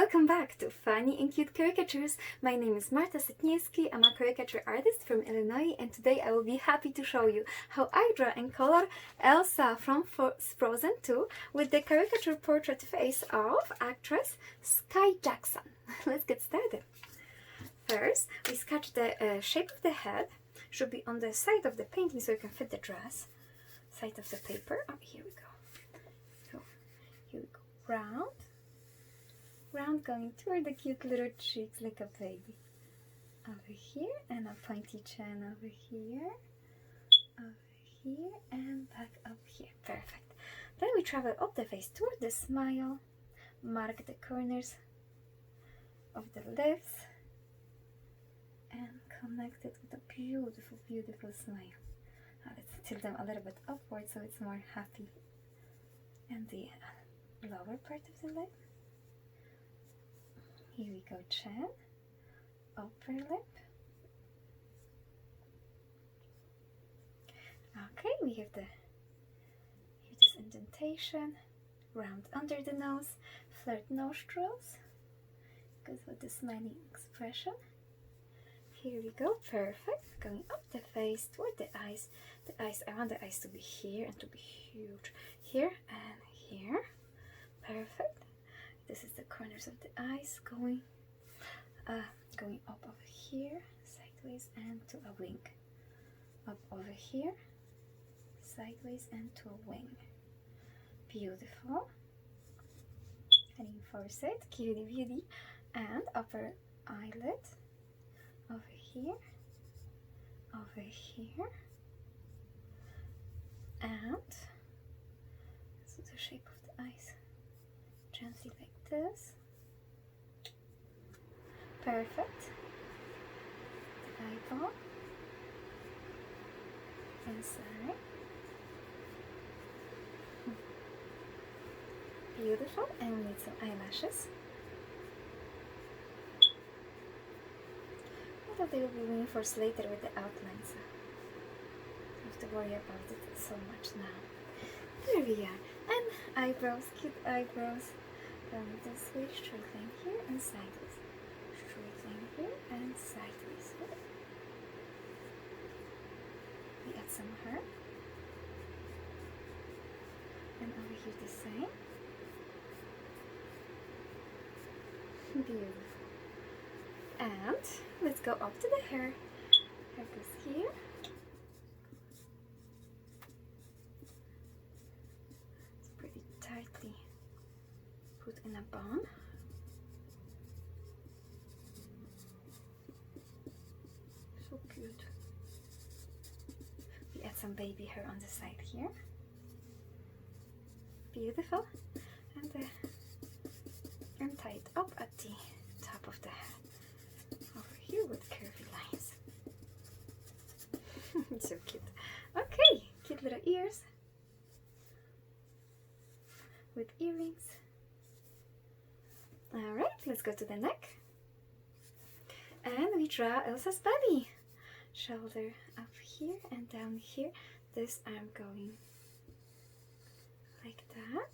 Welcome back to Funny and Cute Caricatures. My name is Marta Setniewski. I'm a caricature artist from Illinois, and today I will be happy to show you how I draw and color Elsa from Frozen 2 with the caricature portrait face of actress Skai Jackson. Let's get started. First, we sketch the shape of the head. Should be on the side of the painting so you can fit the dress. Side of the paper. Oh, here we go. So, here we go. Round going toward the cute little cheeks like a baby. Over here, and a pointy chin over here, and back up here. Perfect. Then we travel up the face toward the smile, mark the corners of the lips, and connect it with a beautiful, beautiful smile. Now let's tilt them a little bit upward so it's more happy. And the lower part of the lip. Here we go, chin, upper lip. Okay, we have this indentation, round under the nose, flared nostrils, goes with the smiling expression. Here we go, perfect. Going up the face toward the eyes. I want the eyes to be here and to be huge. Here and here. Perfect. This is the corners of the eyes going up over here, sideways, and to a wing. Up over here, sideways, and to a wing. Beautiful. Reinforce it, cutie beauty, and upper eyelid. Over here, and this is the shape of the eyes. Gently like this. Perfect. The eyeball. Inside. Beautiful. And we need some eyelashes. I thought they will be reinforced later with the outlines. So I have to worry about it so much now. There we are. And eyebrows, cute eyebrows. Going this way, straight line here and sideways. Straight line here and sideways. We add some hair. And over here the same. Beautiful. And let's go up to the hair. Hair goes here. It's pretty tightly put in a bun. So cute. We add some baby hair on the side here. Beautiful. And tie it up at the top of the head. Over here with curvy lines. So cute. Okay, cute little ears. With earrings. Alright, let's go to the neck. And we draw Elsa's belly. Shoulder up here and down here. This arm going like that.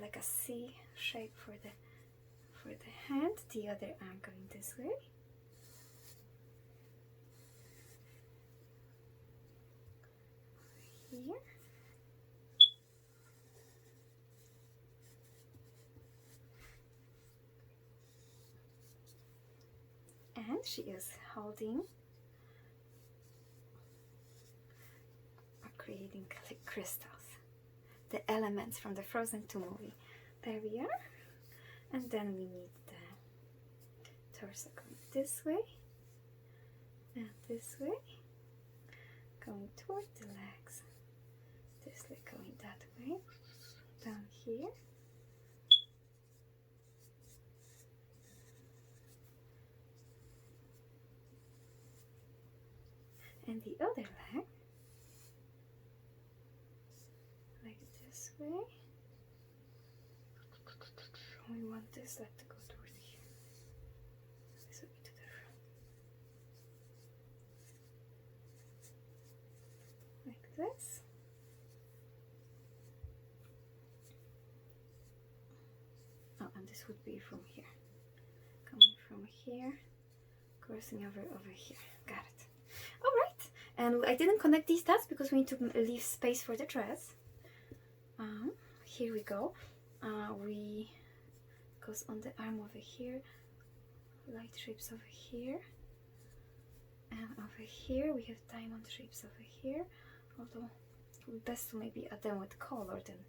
Like a C shape for the hand. The other arm going this way. Here. And she is holding or creating crystals, the elements from the Frozen 2 movie. There we are. And then we need the torso going this way and this way, going toward the legs, this leg going that way, down here. And the other leg, like this way. We want this leg to go toward here. This will be to the front. Like this. and this would be from here, coming from here, crossing over here. Got it. All right, and I didn't connect these dots because we need to leave space for the dress. Here we go. We goes on the arm over here, light shapes over here, and over here we have diamond shapes over here, although best to maybe add them with color than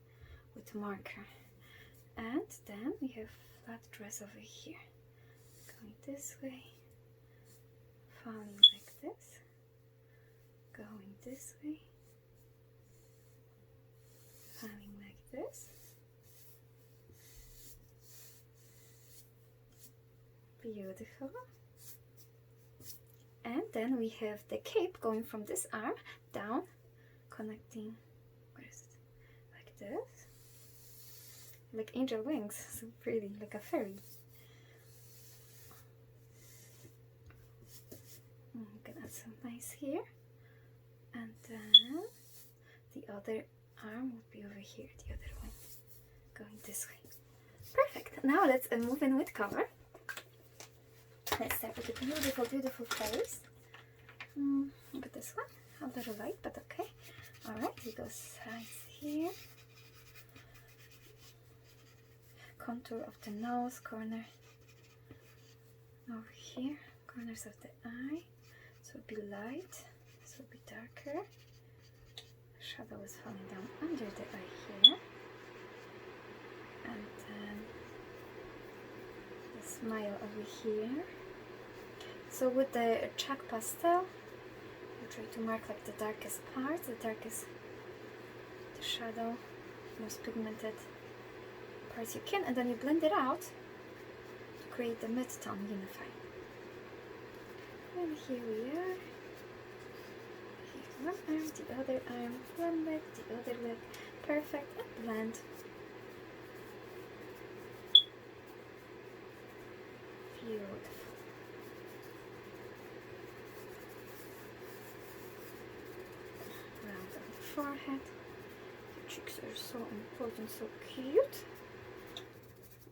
with marker. And then we have flat dress over here, going this way, falling like this, going this way, falling like this. Beautiful. And then we have the cape going from this arm down, connecting, where is it? Like this. Like angel wings, so pretty, like a fairy. We can add some nice here. And then the other arm would be over here, the other one, going this way. Perfect. Now let's move in with color. Let's start with a beautiful, beautiful face. But this one, a little light, but okay. Alright, we go sides here. Contour of the nose, corner over here, corners of the eye. So it would be light, so it would be darker. Shadow is falling down under the eye here. And then the smile over here. So with the chalk pastel, you try to mark like the darkest part, the shadow, most pigmented parts you can, and then you blend it out to create the mid-tone unify. And here we are. Here's one arm, the other arm, one leg, the other leg. Perfect, and blend. Beautiful. Forehead. The cheeks are so important, so cute.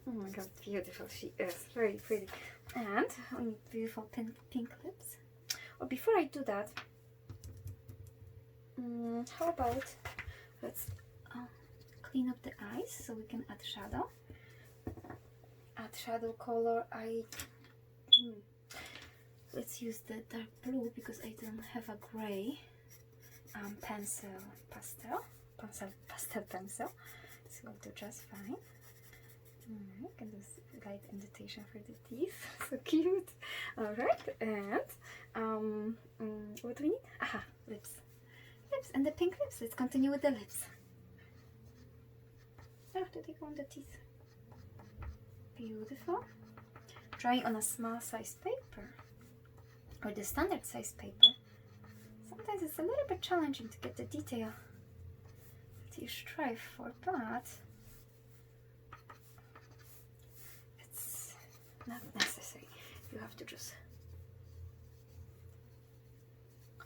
Oh my god, beautiful she is, very pretty. And beautiful pink lips. Oh, before I do that, how about let's clean up the eyes so we can add shadow. Add shadow color. Let's use the dark blue because I don't have a gray. Pastel pencil, so we'll do just fine. Alright, can do light indentation for the teeth, so cute. Alright, and what do we need? Aha, lips, and the pink lips. Let's continue with the lips. Oh, did they go on the teeth? Beautiful. Drawing on a small size paper or the standard size paper. Sometimes it's a little bit challenging to get the detail that you strive for, but it's not necessary. You have to just,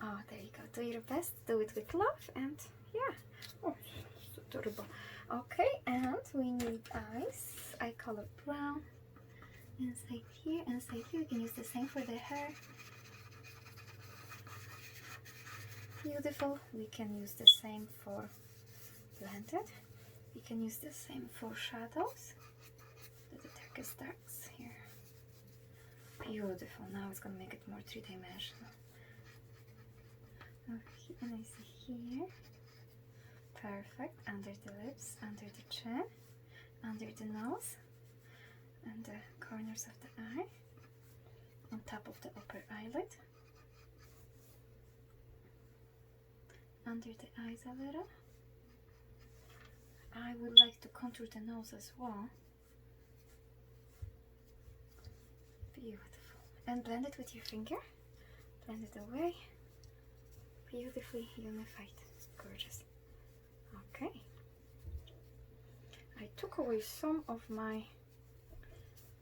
oh, there you go, do your best, do it with love, and yeah, oh, so adorable. Okay, and we need eyes, eye color brown, inside here, you can use the same for the hair. Beautiful. We can use the same for blended. We can use the same for shadows. The darkest darks here. Beautiful. Now it's gonna make it more three-dimensional. Okay, and I see here. Perfect. Under the lips, under the chin, under the nose, and the corners of the eye. On top of the upper eyelid. Under the eyes a little. I would like to contour the nose as well. Beautiful. And blend it with your finger. Blend it away. Beautifully unified. Gorgeous. Okay. I took away some of my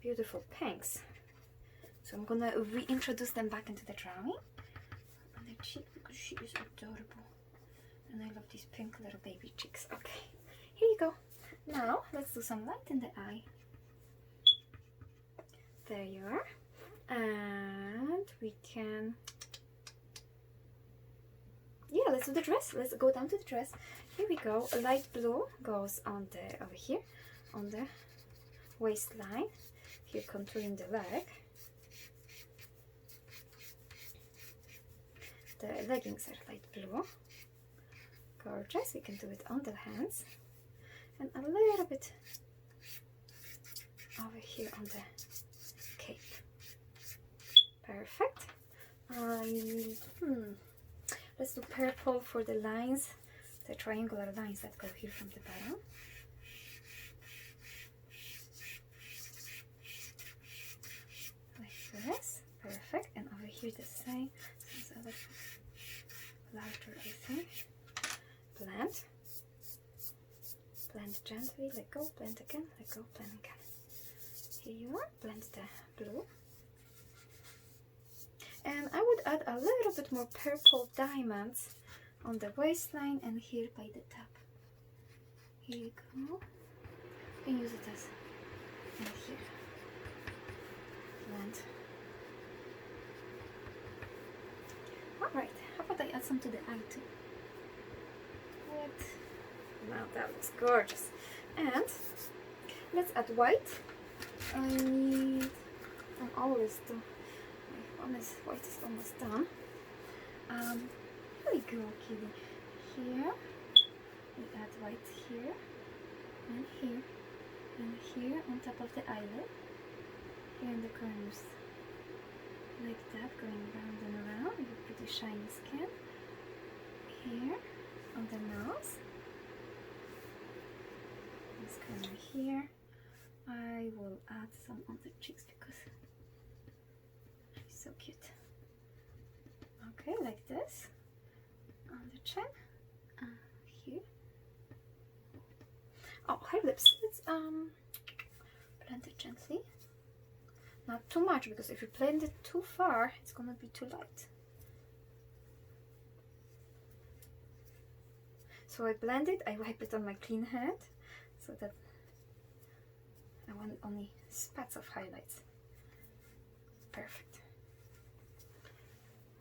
beautiful pinks. So I'm gonna reintroduce them back into the drawing. On the cheek because she is adorable. And I love these pink little baby cheeks. Okay, here you go. Now let's do some light in the eye. There you are. And we can, yeah, let's do the dress. Let's go down to the dress. Here we go. A light blue goes on the, over here, on the waistline. Here contouring the leg. The leggings are light blue. Gorgeous. We can do it on the hands. And a little bit over here on the cape. Perfect. Let's do purple for the lines, the triangular lines that go here from the bottom. Like this. Perfect. And over here the same. It's a little larger, I think. Blend. Blend gently. Let go. Blend again. Let go. Blend again. Here you are. Blend the blue. And I would add a little bit more purple diamonds on the waistline and here by the top. Here you go. And use it as and here. Blend. Alright, how about I add some to the eye too? What? Now that looks gorgeous. And let's add white. I need, I'm always do. White is almost done. Here we go, kitty. Here we add white here and here and here on top of the eyelid. Here in the corners, like that, going round and around with pretty shiny skin. Here on the nose. This corner here. I will add some on the cheeks because so cute. Okay, like this on the chin. Here. Oh, her lips. Let's blend it gently. Not too much because if you blend it too far, it's gonna be too light. So I blend it. I wipe it on my clean hand so that I want only spots of highlights. Perfect.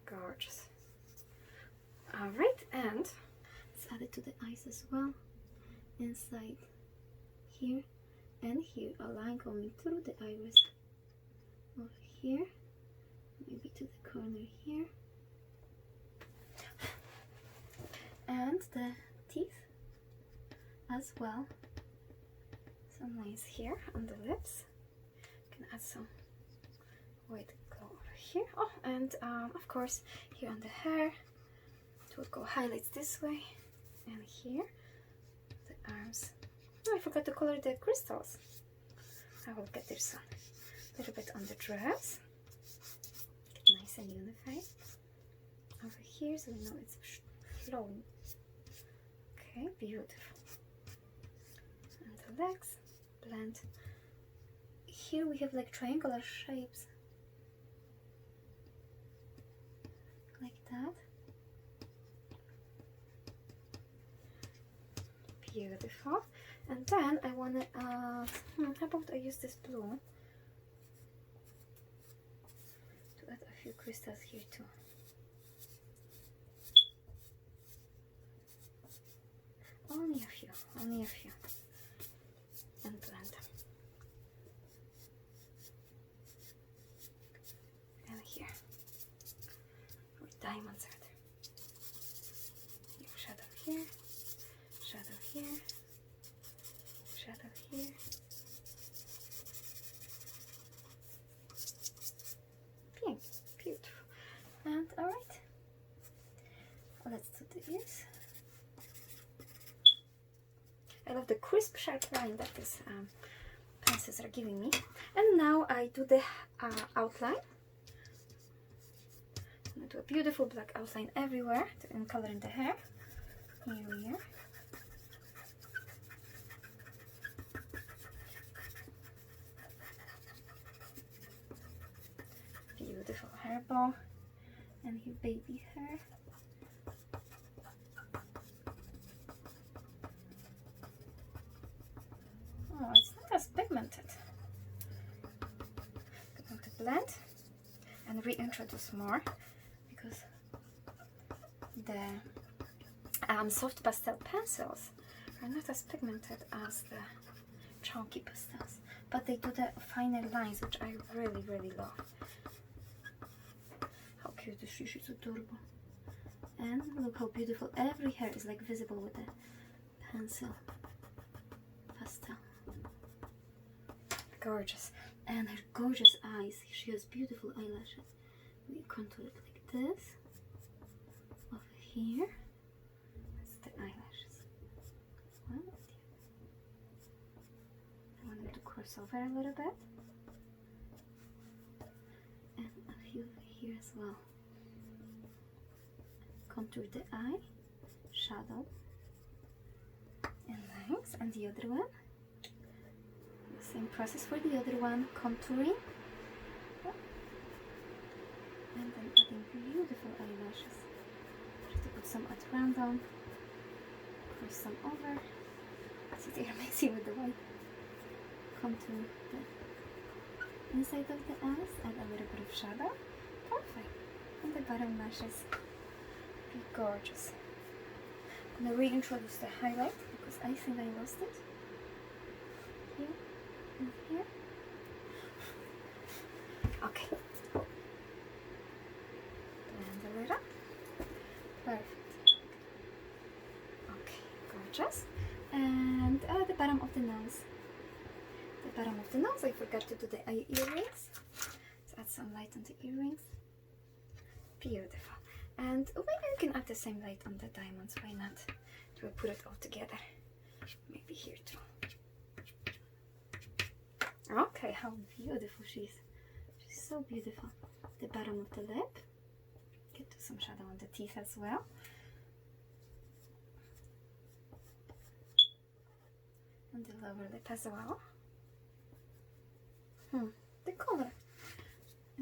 Gorgeous. Alright, and let's add it to the eyes as well. Inside here and here. A line going through the iris. Over here. Maybe to the corner here. And the teeth as well. Some lines here on the lips. You can add some white glow over here. Oh, and of course here on the hair it will go highlights this way and here the arms. Oh, I forgot to color the crystals. I will get there soon. A little bit on the dress. Get nice and unified over here so we know it's flowing. Okay, beautiful. And the legs. Blend. Here we have like triangular shapes. Like that. Beautiful. And then I want to how about I use this blue to add a few crystals here too. Only a few, only a few. And blend them. And here, where diamonds are there. Shadow here, shadow here, shadow here. Pink, beautiful. And alright, let's do the ears. I love the crisp, sharp line that these pencils are giving me. And now I do the outline. I'm going to do a beautiful black outline everywhere and color in the hair. Here we are. Beautiful hair bow and his baby hair. Oh, it's not as pigmented. blend and reintroduce more, because the soft pastel pencils are not as pigmented as the chunky pastels, but they do the finer lines, which I really, really love. How cute is she? She's adorable. And look how beautiful. Every hair is like visible with the pencil pastel. Gorgeous. And her gorgeous eyes. She has beautiful eyelashes. We contour it like this. Over here. That's the eyelashes. One. I want them to cross over a little bit. And a few over here as well. Contour the eye, shadow, and lines, and the other one. Same process for the other one, contouring, and then adding beautiful eyelashes. Just to put some at random, cross some over. See, they are mixing with the white. Contour the inside of the eyes, add a little bit of shadow. Perfect. And the bottom lashes. Be gorgeous. I'm going to reintroduce the highlight because I think I lost it. Here and here. Okay. Blend a little. Perfect. Okay, gorgeous. And the bottom of the nose. The bottom of the nose, I forgot to do the earrings. Let's add some light on the earrings. Beautiful. And maybe we can add the same light on the diamonds, why not? To put it all together. Maybe here too. Okay, how beautiful she is. She's so beautiful. The bottom of the lip. Get some shadow on the teeth as well. And the lower lip as well. The color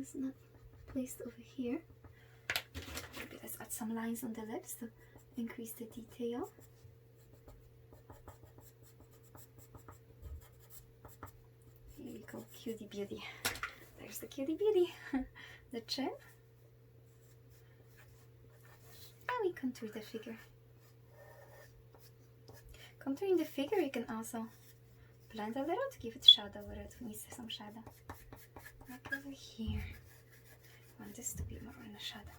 is not placed over here. Maybe let's add some lines on the lips to increase the detail. Here you go, cutie beauty. There's the cutie beauty. The chin. And we contour the figure. Contouring the figure, you can also blend a little to give it shadow where it needs some shadow. Like over here. I want this to be more in the shadow.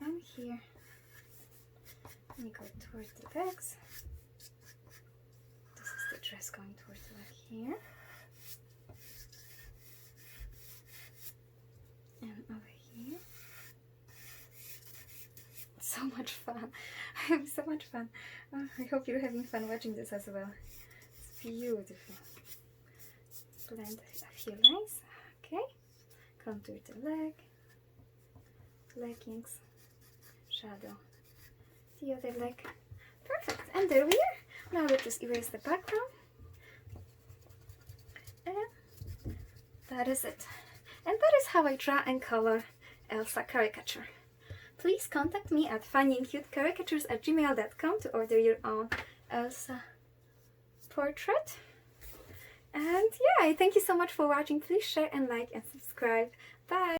And here. And you go towards the legs. This is the dress going towards the leg here. And over here. So much fun. Having so much fun. Oh, I hope you're having fun watching this as well. It's beautiful. Blend a few lines. Okay. Contour the leg. Leggings. Shadow. The other leg. Perfect. And there we are. Now let us erase the background. And that is it. And that is how I draw and color Elsa Caricature. Please contact me at funnyandcutecaricatures@gmail.com to order your own Elsa portrait. And yeah, thank you so much for watching. Please share and like and subscribe. Bye!